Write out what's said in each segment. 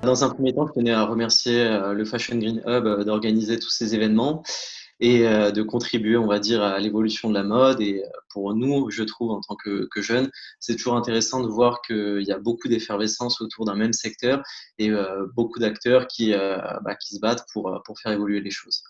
Dans un premier temps, je tenais à remercier le Fashion Green Hub d'organiser tous ces événements et de contribuer, on va dire, à l'évolution de la mode. Et pour nous, je trouve, en tant que jeunes, c'est toujours intéressant de voir qu'il y a beaucoup d'effervescence autour d'un même secteur et beaucoup d'acteurs qui se battent pour faire évoluer les choses.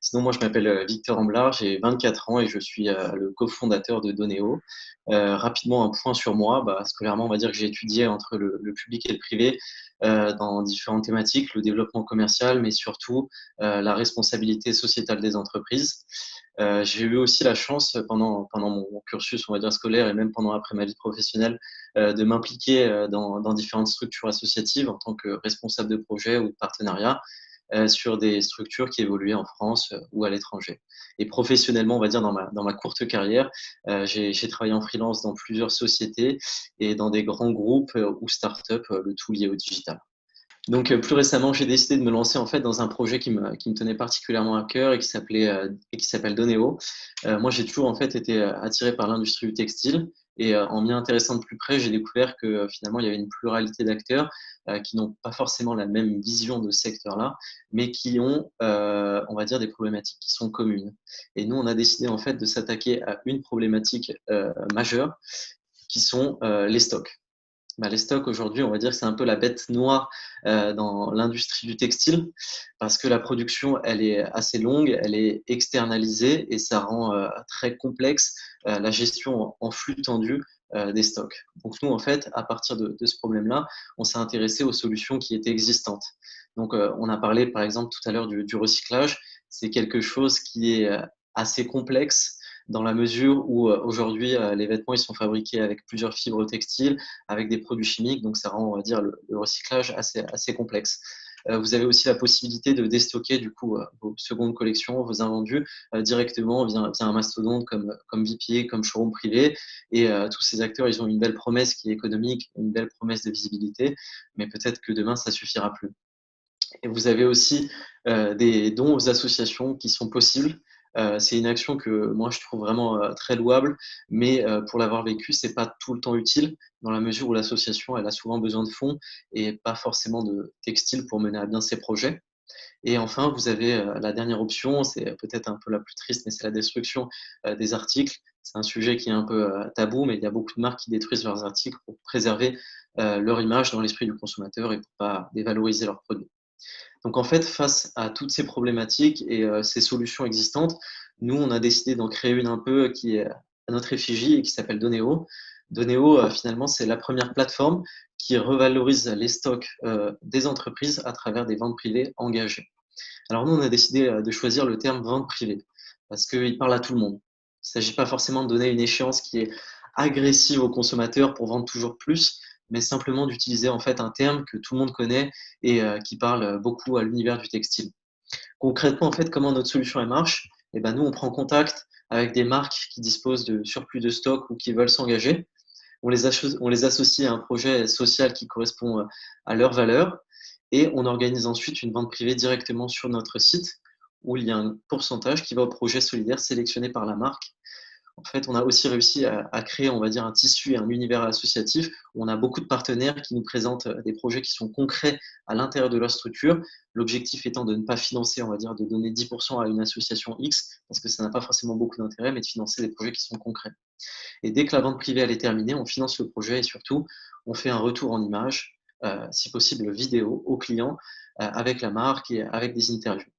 Sinon, moi, je m'appelle Victor Amblard, j'ai 24 ans et je suis le cofondateur de Donéo. Rapidement, un point sur moi. Scolairement, on va dire que j'ai étudié entre le public et le privé dans différentes thématiques, le développement commercial, mais surtout la responsabilité sociétale des entreprises. J'ai eu aussi la chance pendant mon cursus, on va dire scolaire, et même pendant après ma vie professionnelle, de m'impliquer dans différentes structures associatives en tant que responsable de projet ou de partenariat sur des structures qui évoluaient en France ou à l'étranger. Et professionnellement, on va dire dans ma courte carrière, j'ai travaillé en freelance dans plusieurs sociétés et dans des grands groupes ou startups, le tout lié au digital. Donc, plus récemment, j'ai décidé de me lancer en fait dans un projet qui me tenait particulièrement à cœur et qui s'appelle Donéo. Moi, j'ai toujours en fait été attiré par l'industrie du textile et en m'y intéressant de plus près, j'ai découvert que finalement, il y avait une pluralité d'acteurs qui n'ont pas forcément la même vision de ce secteur-là, mais qui ont, on va dire, des problématiques qui sont communes. Et nous, on a décidé en fait de s'attaquer à une problématique majeure, qui sont les stocks. Les stocks aujourd'hui, on va dire que c'est un peu la bête noire dans l'industrie du textile parce que la production, elle est assez longue, elle est externalisée et ça rend très complexe la gestion en flux tendu des stocks. Donc nous, en fait, à partir de ce problème-là, on s'est intéressé aux solutions qui étaient existantes. Donc on a parlé par exemple tout à l'heure du recyclage. C'est quelque chose qui est assez complexe dans la mesure où aujourd'hui les vêtements ils sont fabriqués avec plusieurs fibres textiles, avec des produits chimiques, donc ça rend, on va dire, le recyclage assez complexe. Vous avez aussi la possibilité de déstocker du coup vos secondes collections, vos invendus directement via un mastodonte comme VPA, comme showroom privé. Et tous ces acteurs, ils ont une belle promesse qui est économique, une belle promesse de visibilité, mais peut-être que demain, ça suffira plus. Et vous avez aussi des dons aux associations qui sont possibles. C'est une action que moi je trouve vraiment très louable, mais pour l'avoir vécu, c'est pas tout le temps utile dans la mesure où l'association elle a souvent besoin de fonds et pas forcément de textile pour mener à bien ses projets. Et enfin, vous avez la dernière option, c'est peut-être un peu la plus triste, mais c'est la destruction des articles. C'est un sujet qui est un peu tabou, mais il y a beaucoup de marques qui détruisent leurs articles pour préserver leur image dans l'esprit du consommateur et pour pas dévaloriser leurs produits. Donc en fait, face à toutes ces problématiques et ces solutions existantes, nous, on a décidé d'en créer une un peu qui est à notre effigie et qui s'appelle Donéo. Donéo, finalement, c'est la première plateforme qui revalorise les stocks des entreprises à travers des ventes privées engagées. Alors nous, on a décidé de choisir le terme vente privée parce qu'il parle à tout le monde. Il ne s'agit pas forcément de donner une échéance qui est agressive aux consommateurs pour vendre toujours plus, mais simplement d'utiliser en fait un terme que tout le monde connaît et qui parle beaucoup à l'univers du textile. Concrètement, en fait, comment notre solution elle marche? Eh ben, nous, on prend contact avec des marques qui disposent de surplus de stock ou qui veulent s'engager. On les associe à un projet social qui correspond à leurs valeurs et on organise ensuite une vente privée directement sur notre site où il y a un pourcentage qui va au projet solidaire sélectionné par la marque. En fait, on a aussi réussi à créer, on va dire, un tissu et un univers associatif où on a beaucoup de partenaires qui nous présentent des projets qui sont concrets à l'intérieur de leur structure. L'objectif étant de ne pas financer, on va dire, de donner 10% à une association X, parce que ça n'a pas forcément beaucoup d'intérêt, mais de financer des projets qui sont concrets. Et dès que la vente privée elle est terminée, on finance le projet et surtout, on fait un retour en image, si possible vidéo, au client, avec la marque et avec des interviews.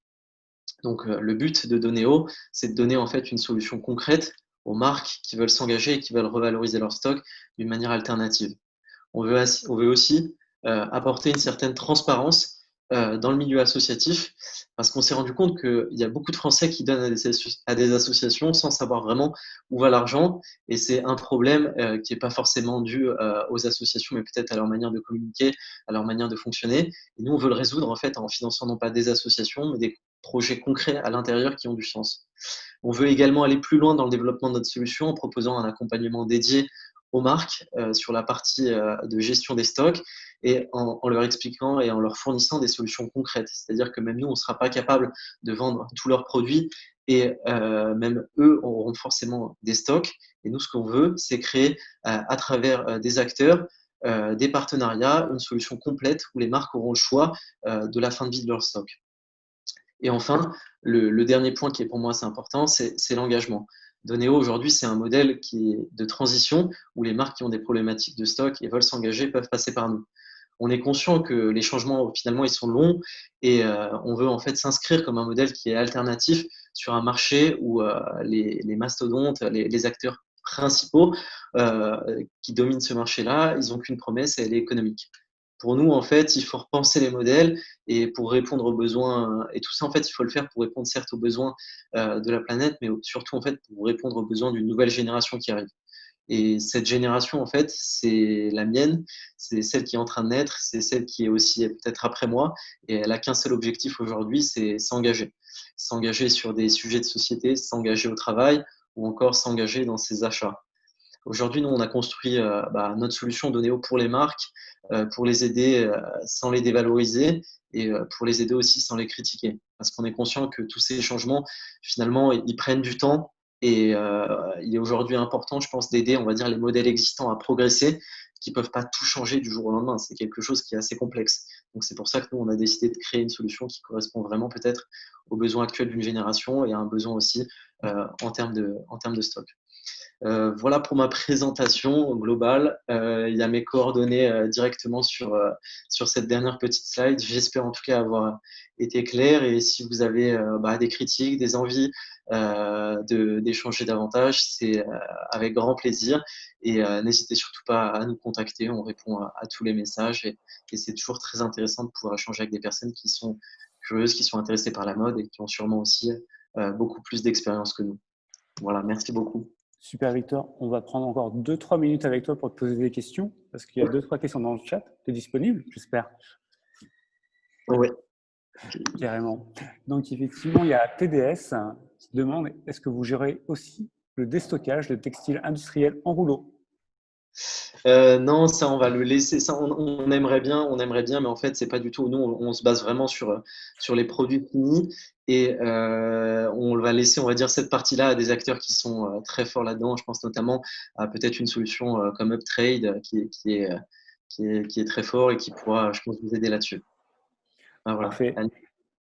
Donc, le but de Donéo, c'est de donner en fait une solution concrète aux marques qui veulent s'engager et qui veulent revaloriser leur stock d'une manière alternative. On veut aussi apporter une certaine transparence dans le milieu associatif parce qu'on s'est rendu compte qu'il y a beaucoup de Français qui donnent à des associations sans savoir vraiment où va l'argent et c'est un problème qui n'est pas forcément dû aux associations mais peut-être à leur manière de communiquer, à leur manière de fonctionner. Et nous, on veut le résoudre en fait en finançant non pas des associations mais des projets concrets à l'intérieur qui ont du sens. On veut également aller plus loin dans le développement de notre solution en proposant un accompagnement dédié aux marques sur la partie de gestion des stocks et en leur expliquant et en leur fournissant des solutions concrètes. C'est-à-dire que même nous, on ne sera pas capable de vendre tous leurs produits et même eux auront forcément des stocks. Et nous, ce qu'on veut, c'est créer à travers des acteurs des partenariats, une solution complète où les marques auront le choix de la fin de vie de leur stock. Et enfin, le dernier point qui est pour moi assez important, c'est l'engagement. Doneo, aujourd'hui, c'est un modèle qui est de transition où les marques qui ont des problématiques de stock et veulent s'engager peuvent passer par nous. On est conscient que les changements, finalement, ils sont longs et on veut en fait s'inscrire comme un modèle qui est alternatif sur un marché où les mastodontes, les acteurs principaux qui dominent ce marché-là, ils n'ont qu'une promesse et elle est économique. Pour nous, en fait, il faut repenser les modèles et pour répondre aux besoins, et tout ça, en fait, il faut le faire pour répondre certes aux besoins de la planète, mais surtout, en fait, pour répondre aux besoins d'une nouvelle génération qui arrive. Et cette génération, en fait, c'est la mienne, c'est celle qui est en train de naître, c'est celle qui est aussi peut-être après moi, et elle a qu'un seul objectif aujourd'hui, c'est s'engager. S'engager sur des sujets de société, s'engager au travail, ou encore s'engager dans ses achats. Aujourd'hui, nous, on a construit notre solution Doneo pour les marques, pour les aider sans les dévaloriser et pour les aider aussi sans les critiquer. Parce qu'on est conscient que tous ces changements, finalement, ils prennent du temps et il est aujourd'hui important, je pense, d'aider, on va dire, les modèles existants à progresser qui ne peuvent pas tout changer du jour au lendemain. C'est quelque chose qui est assez complexe. Donc, c'est pour ça que nous, on a décidé de créer une solution qui correspond vraiment peut-être aux besoins actuels d'une génération et à un besoin aussi en termes de stock. Voilà pour ma présentation globale. Il y a mes coordonnées directement sur cette dernière petite slide. J'espère en tout cas avoir été clair. Et si vous avez des critiques, des envies d'échanger davantage, c'est avec grand plaisir. Et n'hésitez surtout pas à nous contacter. On répond à tous les messages. Et c'est toujours très intéressant de pouvoir échanger avec des personnes qui sont curieuses, qui sont intéressées par la mode et qui ont sûrement aussi beaucoup plus d'expérience que nous. Voilà, merci beaucoup. Super Victor, on va prendre encore 2-3 minutes avec toi pour te poser des questions, parce qu'il y a 2-3 questions dans le chat. Tu es disponible, j'espère? Oui. Carrément. Donc effectivement, il y a TDS qui demande, est-ce que vous gérez aussi le déstockage de textiles industriels en rouleau? Non, ça on va le laisser. Ça, on aimerait bien, mais en fait c'est pas du tout. Nous, on se base vraiment sur les produits finis et on va laisser, on va dire, cette partie-là à des acteurs qui sont très forts là-dedans. Je pense notamment à peut-être une solution comme Uptrade qui est très fort et qui pourra, je pense, vous aider là-dessus. Ah, voilà. Parfait.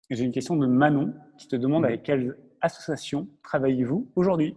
J'ai une question de Manon qui te demande avec quelle association travaillez-vous aujourd'hui?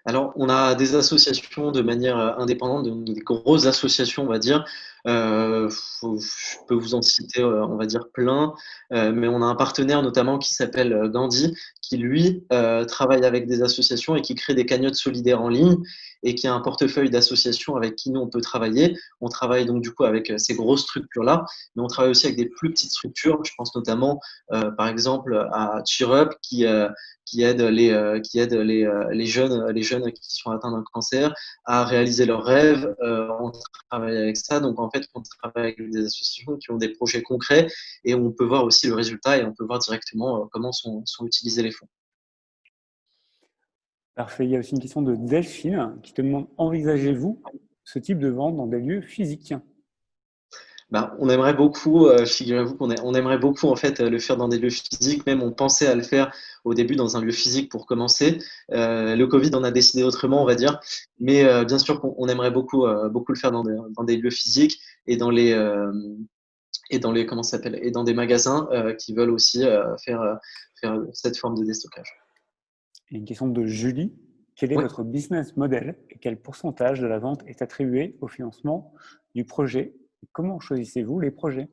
Alors, on a des associations de manière indépendante, des grosses associations, on va dire. Je peux vous en citer, on va dire plein, mais on a un partenaire notamment qui s'appelle Gandhi, qui lui travaille avec des associations et qui crée des cagnottes solidaires en ligne et qui a un portefeuille d'associations avec qui nous on peut travailler. On travaille donc du coup avec ces grosses structures-là, mais on travaille aussi avec des plus petites structures. Je pense notamment, par exemple, à Cheer Up qui aide les jeunes qui sont atteints d'un cancer à réaliser leurs rêves. On travaille avec ça. Donc, en fait, on travaille avec des associations qui ont des projets concrets et on peut voir aussi le résultat et on peut voir directement comment sont utilisés les fonds. Parfait. Il y a aussi une question de Delphine qui te demande, envisagez-vous ce type de vente dans des lieux physiques? On aimerait beaucoup, figurez-vous qu'on aimerait beaucoup en fait le faire dans des lieux physiques. Même on pensait à le faire au début dans un lieu physique pour commencer. Le Covid en a décidé autrement, on va dire. Mais bien sûr qu'on aimerait beaucoup le faire dans des lieux physiques et dans les comment ça s'appelle, et dans des magasins qui veulent aussi faire cette forme de déstockage. Et une question de Julie. Quel est votre business model et quel pourcentage de la vente est attribué au financement du projet? Et comment choisissez-vous les projets?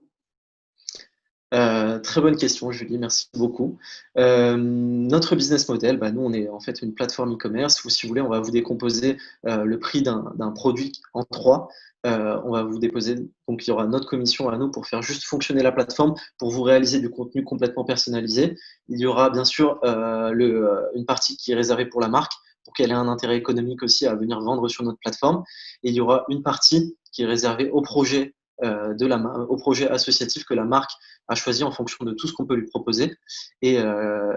Très bonne question, Julie, merci beaucoup. Notre business model, nous, on est en fait une plateforme e-commerce où, si vous voulez, on va vous décomposer le prix d'un produit en trois. On va vous déposer, donc il y aura notre commission à nous pour faire juste fonctionner la plateforme, pour vous réaliser du contenu complètement personnalisé. Il y aura bien sûr une partie qui est réservée pour la marque, pour qu'elle ait un intérêt économique aussi à venir vendre sur notre plateforme. Et il y aura une partie qui est réservée au projet au projet associatif que la marque a choisi en fonction de tout ce qu'on peut lui proposer. Et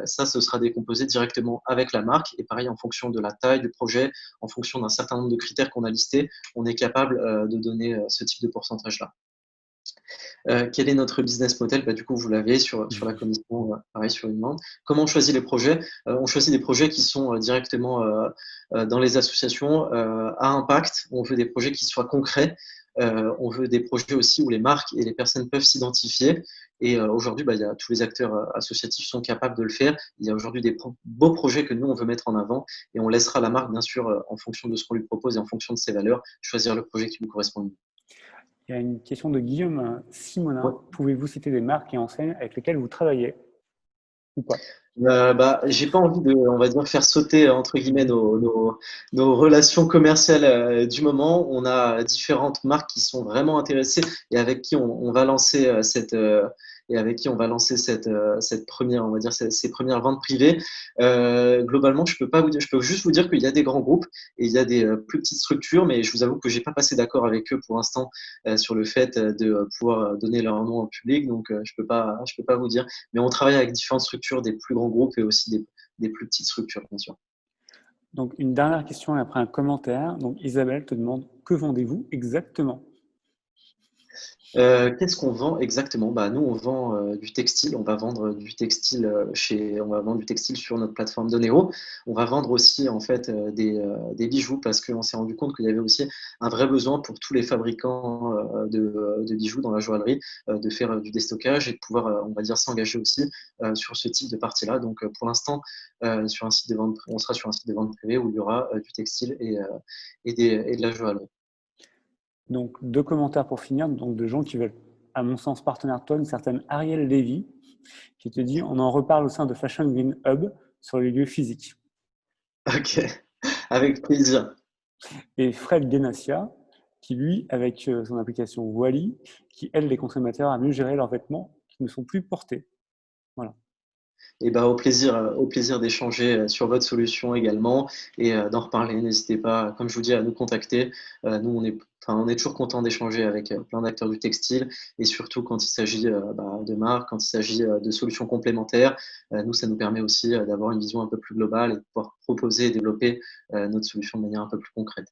ça, ce sera décomposé directement avec la marque. Et pareil, en fonction de la taille du projet, en fonction d'un certain nombre de critères qu'on a listés, on est capable de donner ce type de pourcentage-là. Quel est notre business model? Du coup, vous l'avez sur la commission, pareil, sur une demande. Comment on choisit les projets? On choisit des projets qui sont directement dans les associations à impact. On veut des projets qui soient concrets. On veut des projets aussi où les marques et les personnes peuvent s'identifier. Et aujourd'hui, il y a, tous les acteurs associatifs sont capables de le faire. Il y a aujourd'hui des beaux projets que nous, on veut mettre en avant. Et on laissera la marque, bien sûr, en fonction de ce qu'on lui propose et en fonction de ses valeurs, choisir le projet qui lui correspond le mieux. Il y a une question de Guillaume Ouais. Simonin. Pouvez-vous citer des marques et enseignes avec lesquelles vous travaillez ou pas? J'ai pas envie de, on va dire, faire sauter entre guillemets nos relations commerciales du moment. On a différentes marques qui sont vraiment intéressées et avec qui on va lancer cette première, on va dire, ces premières ventes privées. Globalement, je peux pas vous dire, je peux juste vous dire qu'il y a des grands groupes et il y a des plus petites structures, mais je vous avoue que j'ai pas passé d'accord avec eux pour l'instant sur le fait de pouvoir donner leur nom en public. Donc, je peux pas vous dire. Mais on travaille avec différentes structures, des plus grands groupes et aussi des plus petites structures, bien sûr. Donc, une dernière question et après un commentaire. Donc, Isabelle te demande que vendez-vous exactement? Qu'est-ce qu'on vend exactement? Nous, on vend du textile. On va vendre du textile on va vendre du textile sur notre plateforme Doneo. On va vendre aussi en fait des bijoux parce qu'on s'est rendu compte qu'il y avait aussi un vrai besoin pour tous les fabricants de bijoux dans la joaillerie de faire du déstockage et de pouvoir, on va dire, s'engager aussi sur ce type de partie-là. Donc, pour l'instant, sur un site de vente, on sera sur un site de vente privé où il y aura du textile et de la joaillerie. Donc, 2 commentaires pour finir, donc de gens qui veulent, à mon sens, partenaire de toi, une certaine Ariel Lévy, qui te dit on en reparle au sein de Fashion Green Hub sur les lieux physiques. Ok, avec plaisir. Et Fred Guénassia, qui lui, avec son application Wally, qui aide les consommateurs à mieux gérer leurs vêtements qui ne sont plus portés. Voilà. Et au plaisir d'échanger sur votre solution également et d'en reparler. N'hésitez pas, comme je vous dis, à nous contacter. Nous, on est toujours content d'échanger avec plein d'acteurs du textile et surtout quand il s'agit de marques, quand il s'agit de solutions complémentaires. Nous, ça nous permet aussi d'avoir une vision un peu plus globale et de pouvoir proposer et développer notre solution de manière un peu plus concrète.